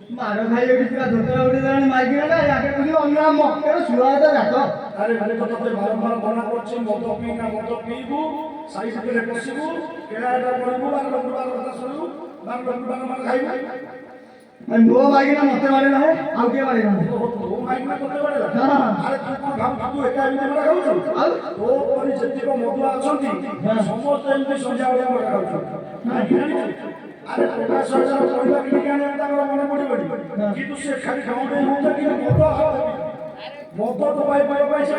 मारो खाई किसी का धोता उड़े जाने माइक ना याके कुछ अन्ना मक्कर सुआ तो जातो अरे भाई तो ते बारंबार मना करछि मद पी ना मद पीबू साइड पे बसिबू केलाटा करबू बार बार কথা শুনবু बार मार खाइबू मैं नो माइक ना मते मारे ना आउ के मारे ना ओ माइक ना मते मारे ना हां अरे तू भाव तू एका भी मार खाऊ आउ तो परि जति को मधु आछंती समस्त एमपी संध्या वाला मार खाऊ अरे प्रकाश सरकार कहला कि ज्ञान तांगर मन पड़ी पड़ी कि तू से खाली गाउडे होता कि मद तो पाई से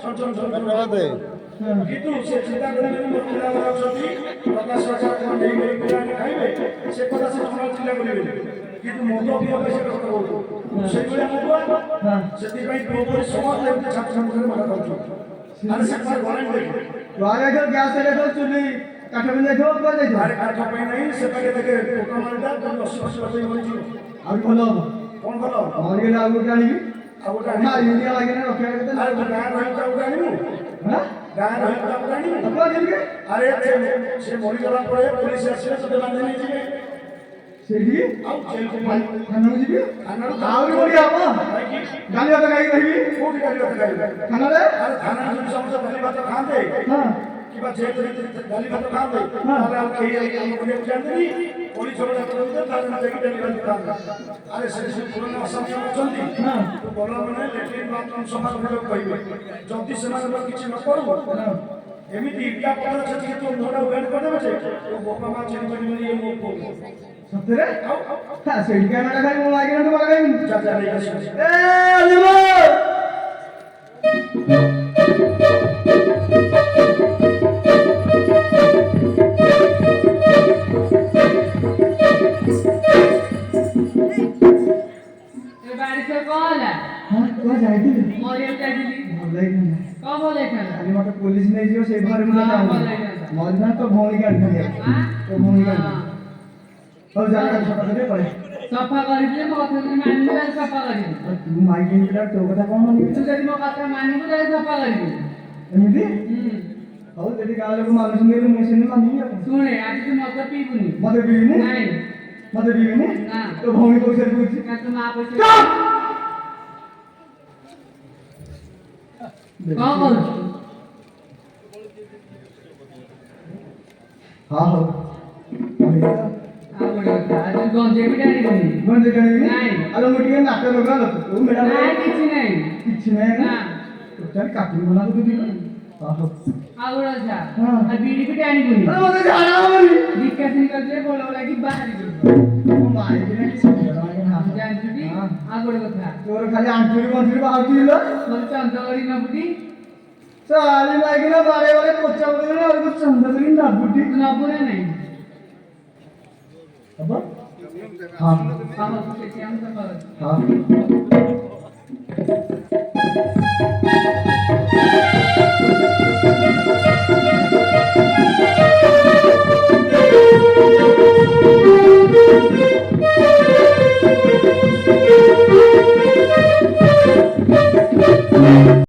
छन दे কিন্তু সে চিন্তা করে যদি পিলাগুলো অଛନ୍ତି প্রকাশ সরকার কোন নেই নেই পিলাকে খাইবে সে কথা সে তোমরা চিন্তা করিবে কিন্তু মদ পিয়া পয়সা কথা বলতো সেইগুলো মদ ସେଥିପାଇଁ ପୁଅପରି ସମସ୍ତେ ଏମିତି ଛାତ୍ରଛାତ୍ରୀ ମାନେ କରୁଛନ୍ତି ଆରେ ସେ ଗଲେଣି ଦେଖେ वाले तो गैस से देखो चुली काठ में देखो ऊपर देखो अरे काठ पे नहीं से पहले देखे टोका मारता तो 80 वर्ष होई छी और बोलो कौन बोलो और के आगु कानी आगु कानी ना इंडिया लागे ना रखे के अरे तो गाय रही जाऊ गानी हां गाय रही जाऊ गानी अपन दिन के अरे से मरी गला पड़े पुलिस आसे तो बांधे नहीं जी सेठी आउ जेल को खाना जीबी खाना और बढ़िया बा गाली तो गाई रही कोठी गाली होता गाली खाना रे अरे खाना जो समझ गाली बात खाते हां कि बा जेल गाली बात खाते ताले हम कही हम को जानते नहीं पुलिस वाला करते ताले जाके गाली बात खाते अरे से पुराना असम अछंती हां तो बोला माने लेकिन बात समाज में कहबे जल्दी समाज में किछ न करू एमिति इटा पकड़ छथि तो मोड़ा वेट कर देबे तो बापा मां चली चली ये मो सतरे हां सेठी का ना खाई मो लागे ना तो लागे चाचा नहीं ए अलिमो बाड़ी से कौन है हां को जाई थी मोरियल का दिली बोले ना कब बोले था अरे मत पुलिस नहीं जियो से घर में जाता मौलना तो भौणी का अंदर है तो भौणी का और जाकर सफा करे पड़े सफा करी दे मो कथा मानी दे सफा करी तू माइक में तो कथा कौन मानी तू जदी मो कथा मानी दे सफा करी एमिति और जदी गाल लोग मानुस ने मुझे नहीं मानी सुने आज तू मत पीबुनी मत बीवी ने नहीं मत बीवी ने ना तो भौणी को से पूछ का तुम आप से कौन बोल हां हो आज गंजे भी डाली बनी गंजे डाली नहीं अरे मुटिए नाटे लगा लो तू मेरा नहीं किछ नहीं ना तो चल काटी बोला तो दी हां हो आवड़ा जा हां आ बीड़ी भी डाली बनी अरे मत जाना मनी दिक्कत निकल जे बोला लगी बाहर गई ओ माई बिना किसी करना के हां जान जुटी आगोड़ कथा तोर खाली आंटुरी मंटुरी बाहर दिलो बोल चंदगरी न बुटी साली माइक ना बारे वाले पोचा बोले ना और कुछ चंदगरी ना बुटी न बुरे नहीं अब हां हम कुछ हम सब हां